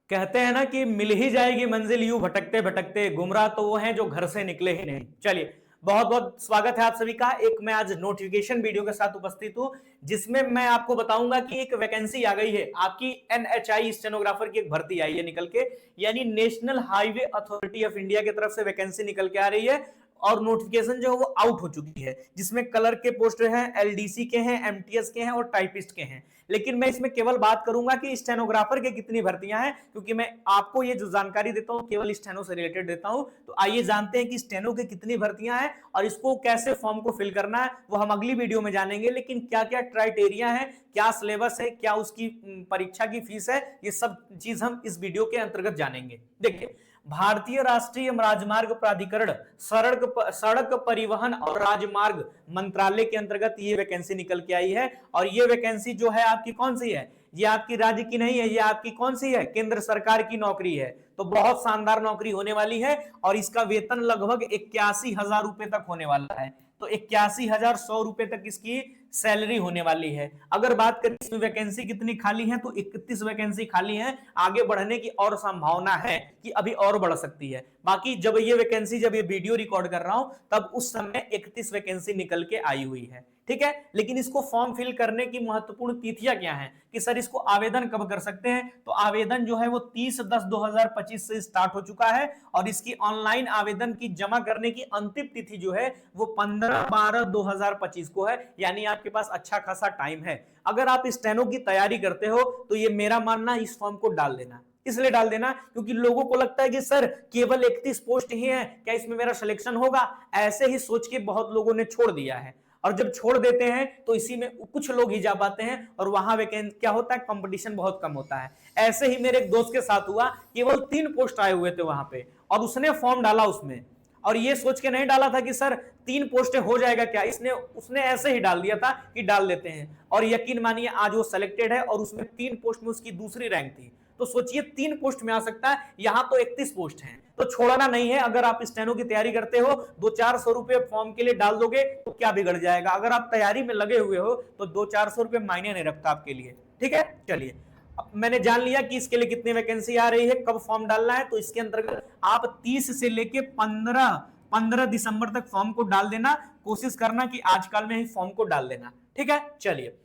कहते हैं ना कि मिल ही जाएगी मंजिल यूं भटकते भटकते, गुमराह तो वो हैं जो घर से निकले ही नहीं। चलिए, बहुत बहुत स्वागत है आप सभी का। एक मैं आज नोटिफिकेशन वीडियो के साथ उपस्थित हूं, जिसमें मैं आपको बताऊंगा कि एक वैकेंसी आ गई है आपकी एनएचआई स्टेनोग्राफर की। एक भर्ती आई है निकल के, यानी national highway authority of India की तरफ से वैकेंसी निकल के आ रही है और नोटिफिकेशन जो है वो आउट हो चुकी है, जिसमें कलर के पोस्ट हैं, एलडीसी के हैं, एमटीएस के हैं और टाइपिस्ट के हैं। लेकिन मैं इसमें केवल बात करूंगा कि स्टेनोग्राफर के कितनी भर्तियां हैं, क्योंकि मैं आपको ये जो जानकारी देता हूं केवल स्टेनो से रिलेटेड देता हूं। तो आइए जानते हैं कि स्टेनो के कितनी भर्तियां हैं और इसको कैसे फॉर्म को फिल करना है, वो हम अगली वीडियो में जानेंगे। लेकिन क्या क्या क्राइटेरिया है, क्या सिलेबस है, क्या उसकी परीक्षा की फीस है, ये सब चीज हम इस वीडियो के अंतर्गत जानेंगे। देखिए, भारतीय राष्ट्रीय राजमार्ग प्राधिकरण सड़क परिवहन और राजमार्ग मंत्रालय के अंतर्गत ये वैकेंसी निकल के आई है। और ये वैकेंसी जो है आपकी कौन सी है? ये आपकी राज्य की नहीं है, ये आपकी कौन सी है? केंद्र सरकार की नौकरी है। तो बहुत शानदार नौकरी होने वाली है और इसका वेतन लगभग 81,000 रुपए तक होने वाला है। तो 81,100 रुपए तक इसकी सैलरी होने वाली है। अगर बात करें इसमें वैकेंसी कितनी खाली है, तो 31 वैकेंसी खाली है। आगे बढ़ने की और संभावना है कि अभी और बढ़ सकती है। बाकी जब ये वैकेंसी, जब ये वीडियो रिकॉर्ड कर रहा हूं, तब उस समय 31 वैकेंसी निकल के आई हुई है। ठीक है, लेकिन इसको फॉर्म फिल करने की महत्वपूर्ण तिथियां क्या हैं कि सर इसको आवेदन कब कर सकते हैं? तो आवेदन जो है वो 30/10/2025 से स्टार्ट हो चुका है और इसकी ऑनलाइन आवेदन की जमा करने की अंतिम तिथि जो है वो 15/12/2025 को है। यानी आपके पास अच्छा खासा टाइम है। अगर आप स्टेनो की तैयारी करते हो तो ये मेरा मानना इस फॉर्म को डाल देना। इसलिए डाल देना क्योंकि लोगों को लगता है कि सर केवल 31 पोस्ट ही है, क्या इसमें मेरा सिलेक्शन होगा? ऐसे ही सोच के बहुत लोगों ने छोड़ दिया है। और जब छोड़ देते हैं तो इसी में कुछ लोग ही जा पाते हैं और वहां वैकेंसी क्या होता है, कंपटीशन बहुत कम होता है। ऐसे ही मेरे एक दोस्त के साथ हुआ, केवल 3 पोस्ट आए हुए थे वहां पे और उसने फॉर्म डाला उसमें, और ये सोच के नहीं डाला था कि सर 3 पोस्टें हो जाएगा क्या, उसने ऐसे ही डाल दिया था कि डाल देते हैं। और यकीन मानिए आज वो सिलेक्टेड है और उसमें 3 पोस्ट में उसकी दूसरी रैंक थी। तो सोचिए 3 पोस्ट में आ सकता है, यहां तो 31 पोस्ट हैं। तो छोड़ना नहीं है। अगर आप स्टेनो की तैयारी करते हो, 200-400 रुपए फॉर्म के लिए डाल दोगे तो क्या बिगड़ जाएगा? अगर आप तैयारी में लगे हुए हो तो 200-400 रुपए मायने नहीं रखता आपके लिए। ठीक है, चलिए, मैंने जान लिया कि इसके लिए कितनी वैकेंसी आ रही है, कब फॉर्म डालना है। तो इसके अंतर्गत आप 30 से लेके 15 दिसंबर तक फॉर्म को डाल देना। कोशिश करना कि आजकल में ही फॉर्म को डाल देना। ठीक है, चलिए,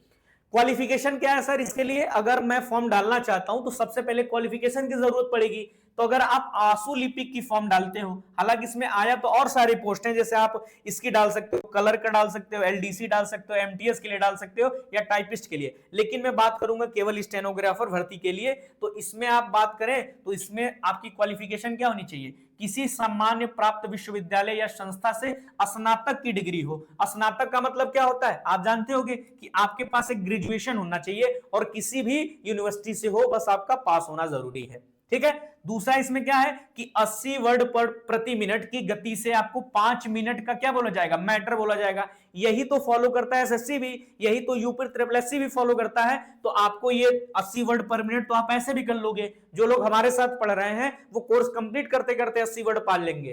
क्वालिफिकेशन क्या है सर इसके लिए? अगर मैं फॉर्म डालना चाहता हूं तो सबसे पहले क्वालिफिकेशन की जरूरत पड़ेगी। तो अगर आप आंसू लिपिक की फॉर्म डालते हो, हालांकि इसमें आया तो और सारी पोस्ट हैं, जैसे आप इसकी डाल सकते हो, कलर का डाल सकते हो, एलडीसी डाल सकते हो, एमटीएस के लिए डाल सकते हो या टाइपिस्ट के लिए। लेकिन मैं बात करूंगा केवल स्टेनोग्राफर भर्ती के लिए। तो इसमें आप बात करें तो इसमें आपकी क्वालिफिकेशन क्या होनी चाहिए? किसी सम्मान प्राप्त विश्वविद्यालय या संस्था से स्नातक की डिग्री हो। स्नातक का मतलब क्या होता है आप जानते होंगे कि आपके पास एक ग्रेजुएशन होना चाहिए और किसी भी यूनिवर्सिटी से हो, बस आपका पास होना जरूरी है। ठीक है, दूसरा इसमें क्या है कि 80 वर्ड पर प्रति मिनट की गति से आपको 5 मिनट का क्या बोला जाएगा, मैटर बोला जाएगा। यही तो फॉलो करता है एसएससी भी, यही तो यूपी ट्रिपल एससी भी फॉलो करता है। तो आपको ये 80 वर्ड पर मिनट तो आप ऐसे भी कर लोगे। जो लोग हमारे साथ पढ़ रहे हैं वो कोर्स कंप्लीट करते करते 80 वर्ड पाल लेंगे।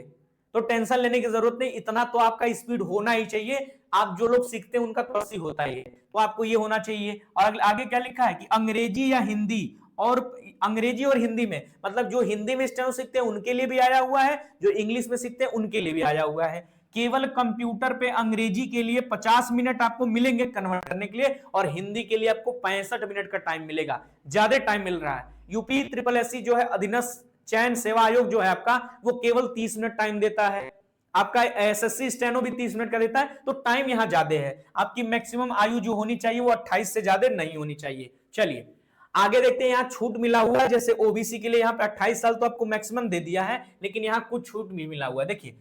तो टेंशन लेने की जरूरत नहीं, इतना तो आपका स्पीड होना ही चाहिए। आप जो लोग सीखते हैं उनका तो 80 होता है, तो आपको ये होना चाहिए। और आगे क्या लिखा है कि अंग्रेजी या हिंदी, और अंग्रेजी और हिंदी में मतलब जो हिंदी में स्टेनो सीखते हैं उनके लिए भी आया हुआ है, जो इंग्लिश में सीखते हैं उनके लिए भी आया हुआ है। केवल कंप्यूटर पे अंग्रेजी के लिए 50 मिनट आपको मिलेंगे कन्वर्ट करने के लिए, और हिंदी के लिए आपको 65 मिनट का टाइम मिलेगा। ज्यादा टाइम मिल रहा है। यूपी ट्रिपल एससी जो है अधीनस्थ चयन सेवा आयोग जो है आपका, वो केवल 30 मिनट टाइम देता है। आपका एसएससी स्टेनो भी 30 मिनट का देता है। तो टाइम यहां ज्यादा है। आपकी मैक्सिमम आयु जो होनी चाहिए वो 28 से ज्यादा नहीं होनी चाहिए। चलिए आगे देखते हैं, यहां छूट मिला हुआ है। जैसे ओबीसी के लिए यहां पे 28 साल तो आपको मैक्सिमम दे दिया है, लेकिन यहां कुछ छूट भी मिला हुआ है। देखिए,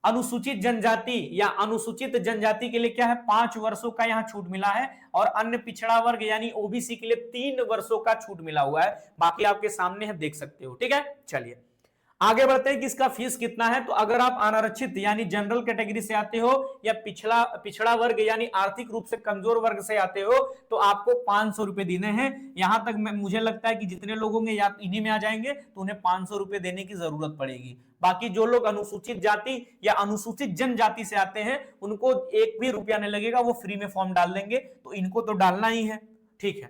अनुसूचित जनजाति या अनुसूचित जनजाति के लिए क्या है, 5 वर्षों का यहां छूट मिला है। और अन्य पिछड़ा वर्ग यानी ओबीसी के लिए 3 वर्षों का छूट मिला हुआ है। बाकी आपके सामने है, देख सकते हो। ठीक है, चलिए आगे बढ़ते हैं कि इसका फीस कितना है। तो अगर आप अनारक्षित यानी जनरल कैटेगरी से आते हो या पिछड़ा वर्ग यानी आर्थिक रूप से कमजोर वर्ग से आते हो, तो आपको 500 रुपए देने हैं। यहां तक मुझे लगता है कि जितने लोग होंगे या इन्हीं में आ जाएंगे, तो उन्हें 500 रुपए देने की जरूरत पड़ेगी। बाकी जो लोग अनुसूचित जाति या अनुसूचित जनजाति से आते हैं उनको 1 भी रुपया नहीं लगेगा, वो फ्री में फॉर्म डाल देंगे। तो इनको तो डालना ही है। ठीक है,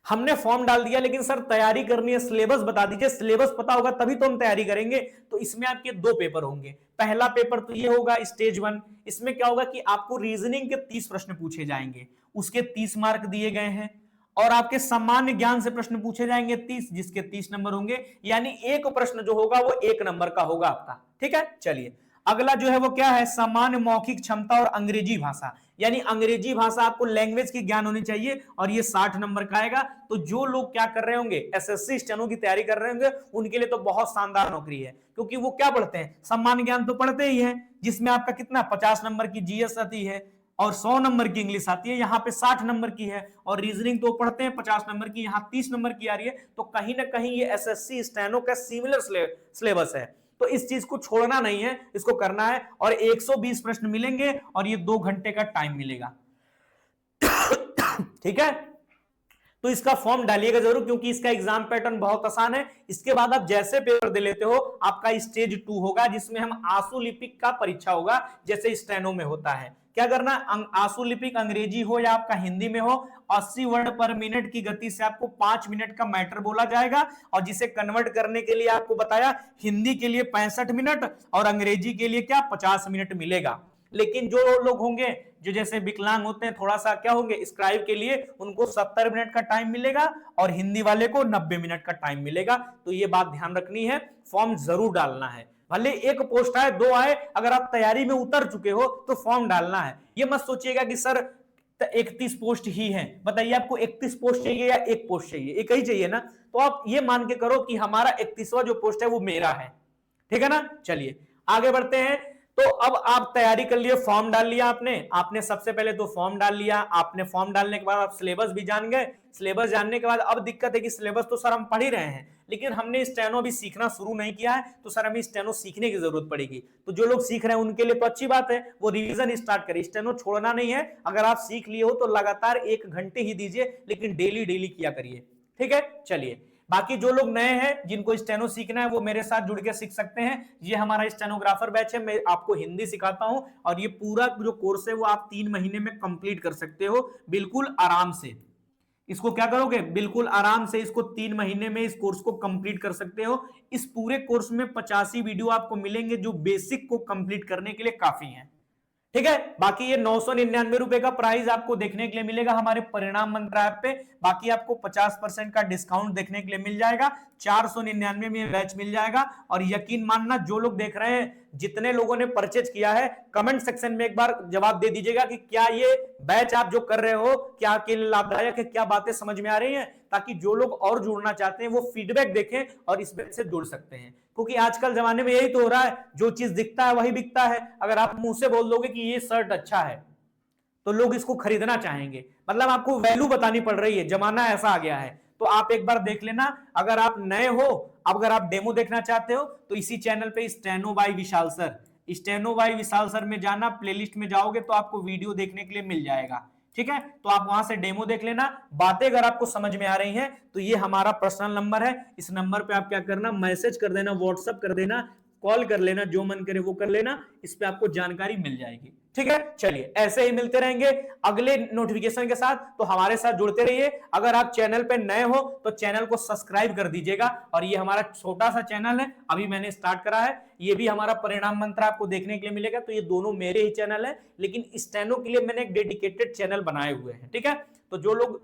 हमने फॉर्म डाल दिया, लेकिन सर तैयारी करनी है, सिलेबस बता दीजिए। सिलेबस पता होगा तभी तो हम तैयारी करेंगे। तो इसमें आपके 2 पेपर होंगे। पहला पेपर तो ये होगा स्टेज 1। इसमें क्या होगा कि आपको रीजनिंग के 30 प्रश्न पूछे जाएंगे, उसके 30 मार्क दिए गए हैं। और आपके सामान्य ज्ञान से प्रश्न पूछे जाएंगे 30, जिसके 30 नंबर होंगे। यानी एक प्रश्न जो होगा वो 1 नंबर का होगा आपका। ठीक है, चलिए अगला जो है वो क्या है, सामान्य मौखिक क्षमता और अंग्रेजी भाषा। यानी अंग्रेजी भाषा आपको लैंग्वेज की ज्ञान होनी चाहिए, और ये 60 नंबर का आएगा। तो जो लोग क्या कर रहे होंगे, एसएससी स्टेनो की तैयारी कर रहे होंगे, उनके लिए तो बहुत शानदार नौकरी है। क्योंकि वो क्या पढ़ते हैं, सामान्य ज्ञान तो पढ़ते ही है, जिसमें आपका कितना 50 नंबर की जीएस आती है और 100 नंबर की इंग्लिश आती है। यहाँ पे 60 नंबर की है। और रीजनिंग तो पढ़ते हैं 50 नंबर की, यहाँ 30 नंबर की आ रही है। तो कहीं ना कहीं ये एसएससी स्टेनो का सिमिलर सिलेबस है। तो इस चीज को छोड़ना नहीं है, इसको करना है। और 120 प्रश्न मिलेंगे और ये 2 घंटे का टाइम मिलेगा। ठीक है, तो इसका फॉर्म डालिएगा जरूर, क्योंकि इसका एग्जाम पैटर्न बहुत आसान है। इसके बाद आप जैसे पेपर दे लेते हो, आपका स्टेज 2 होगा, जिसमें हम आशुलिपिक का परीक्षा होगा, जैसे स्टेनो में होता है। क्या करना, आशुलिपिक अंग्रेजी हो या आपका हिंदी में हो, 80 वर्ड पर मिनट की गति से आपको 5 मिनट का मैटर बोला जाएगा। और जिसे कन्वर्ट करने के लिए आपको बताया, हिंदी के लिए 65 मिनट और अंग्रेजी के लिए क्या 50 मिनट मिलेगा। लेकिन जो लोग होंगे जो जैसे विकलांग होते हैं, थोड़ा सा क्या होंगे, स्क्राइब के लिए उनको 70 मिनट का टाइम मिलेगा और हिंदी वाले को 90 मिनट का टाइम मिलेगा। तो ये बात ध्यान रखनी है, फॉर्म जरूर डालना है। भले 1 पोस्ट आए 2 आए, अगर आप तैयारी में उतर चुके हो तो फॉर्म डालना है। ये मत सोचिएगा कि सर 31 पोस्ट ही है। बताइए आपको 31 पोस्ट चाहिए या 1 पोस्ट चाहिए? एक ही चाहिए ना। तो आप ये मान के करो कि हमारा 31वां जो पोस्ट है वो मेरा है। ठीक है ना। चलिए आगे बढ़ते हैं। तो अब आप तैयारी कर लिए, फॉर्म डाल लिया आपने सबसे पहले तो फॉर्म डाल लिया आपने। फॉर्म डालने के बाद आप सिलेबस भी जान गए। सिलेबस जानने के बाद अब दिक्कत है कि सिलेबस तो सर हम पढ़ ही रहे हैं, लेकिन हमने स्टेनो अभी सीखना शुरू नहीं किया है। तो सर हमें स्टेनो सीखने की जरूरत पड़ेगी। तो जो लोग सीख रहे हैं उनके लिए तो अच्छी बात है, वो रिवीजन स्टार्ट करें। स्टेनो छोड़ना नहीं है। अगर आप सीख लिए हो तो लगातार 1 घंटे ही दीजिए, लेकिन डेली डेली किया करिए। ठीक है, चलिए बाकी जो लोग नए हैं, जिनको स्टेनो सीखना है, वो मेरे साथ जुड़ के सीख सकते हैं। ये हमारा स्टेनोग्राफर बैच है। मैं आपको हिंदी सिखाता हूं और ये पूरा जो कोर्स है वो आप 3 महीने में कंप्लीट कर सकते हो, बिल्कुल आराम से। इसको क्या करोगे, बिल्कुल आराम से इसको 3 महीने में इस कोर्स को कंप्लीट कर सकते हो। इस पूरे कोर्स में 85 वीडियो आपको मिलेंगे, जो बेसिक को कंप्लीट करने के लिए काफी है। ठीक है, बाकी ये 999 रुपए का प्राइस आपको देखने के लिए मिलेगा हमारे परिणाम मंत्र ऐप पे। बाकी आपको 50% का डिस्काउंट देखने के लिए मिल जाएगा। 499 में बैच मिल जाएगा। और यकीन मानना, जो लोग देख रहे हैं, जितने लोगों ने परचेज किया है, कमेंट सेक्शन में एक बार जवाब दे दीजिएगा कि क्या ये बैच आप जो कर रहे हो क्या आपके लिए लाभदायक है, क्या बातें समझ में आ रही हैं, ताकि जो लोग और जुड़ना चाहते हैं वो फीडबैक देखें और इस बैच से जुड़ सकते हैं। क्योंकि आजकल जमाने में यही तो हो रहा है, जो चीज दिखता है वही बिकता है। अगर आप मुंह से बोल दोगे कि ये शर्ट अच्छा है तो लोग इसको खरीदना चाहेंगे। मतलब आपको वैल्यू बतानी पड़ रही है, जमाना ऐसा आ गया है। तो आप एक बार देख लेना। अगर आप नए हो, अगर आप डेमो देखना चाहते हो तो इसी चैनल पे स्टेनो बाय विशाल सर, स्टेनो बाय विशाल सर में जाना, प्लेलिस्ट में जाओगे तो आपको वीडियो देखने के लिए मिल जाएगा। ठीक है, तो आप वहां से डेमो देख लेना। बातें अगर आपको समझ में आ रही हैं तो ये हमारा पर्सनल नंबर है। इस नंबर पे आप क्या करना, मैसेज कर देना, व्हाट्सएप कर देना, कॉल कर लेना, जो मन करे वो कर लेना। इस पे आपको जानकारी मिल जाएगी। ठीक है, चलिए ऐसे ही मिलते रहेंगे अगले नोटिफिकेशन के साथ। तो हमारे साथ जुड़ते रहिए। अगर आप चैनल पे नए हो तो चैनल को सब्सक्राइब कर दीजिएगा। और ये हमारा छोटा सा चैनल है, अभी मैंने स्टार्ट करा है। ये भी हमारा परिणाम मंत्र आपको देखने के लिए मिलेगा। तो ये दोनों मेरे ही चैनल है, लेकिन स्टेनो के लिए मैंने एक डेडिकेटेड चैनल बनाए हुए हैं। ठीक है, तो जो लोग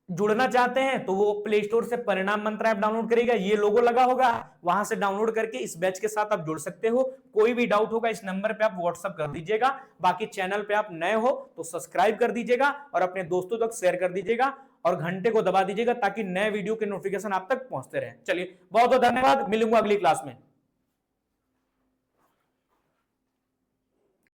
जुड़ना चाहते हैं तो वो प्ले स्टोर से परिणाम मंत्र ऐप डाउनलोड करेगा, ये लोगो लगा होगा, वहां से डाउनलोड करके इस बैच के साथ आप जुड़ सकते हो। कोई भी डाउट होगा इस नंबर पे आप व्हाट्सएप कर दीजिएगा। बाकी चैनल पे आप नए हो तो सब्सक्राइब कर दीजिएगा और अपने दोस्तों तक शेयर कर दीजिएगा और घंटे को दबा दीजिएगा, ताकि नए वीडियो के नोटिफिकेशन आप तक पहुंचते रहे। चलिए बहुत बहुत धन्यवाद, मिलूंगा अगली क्लास में।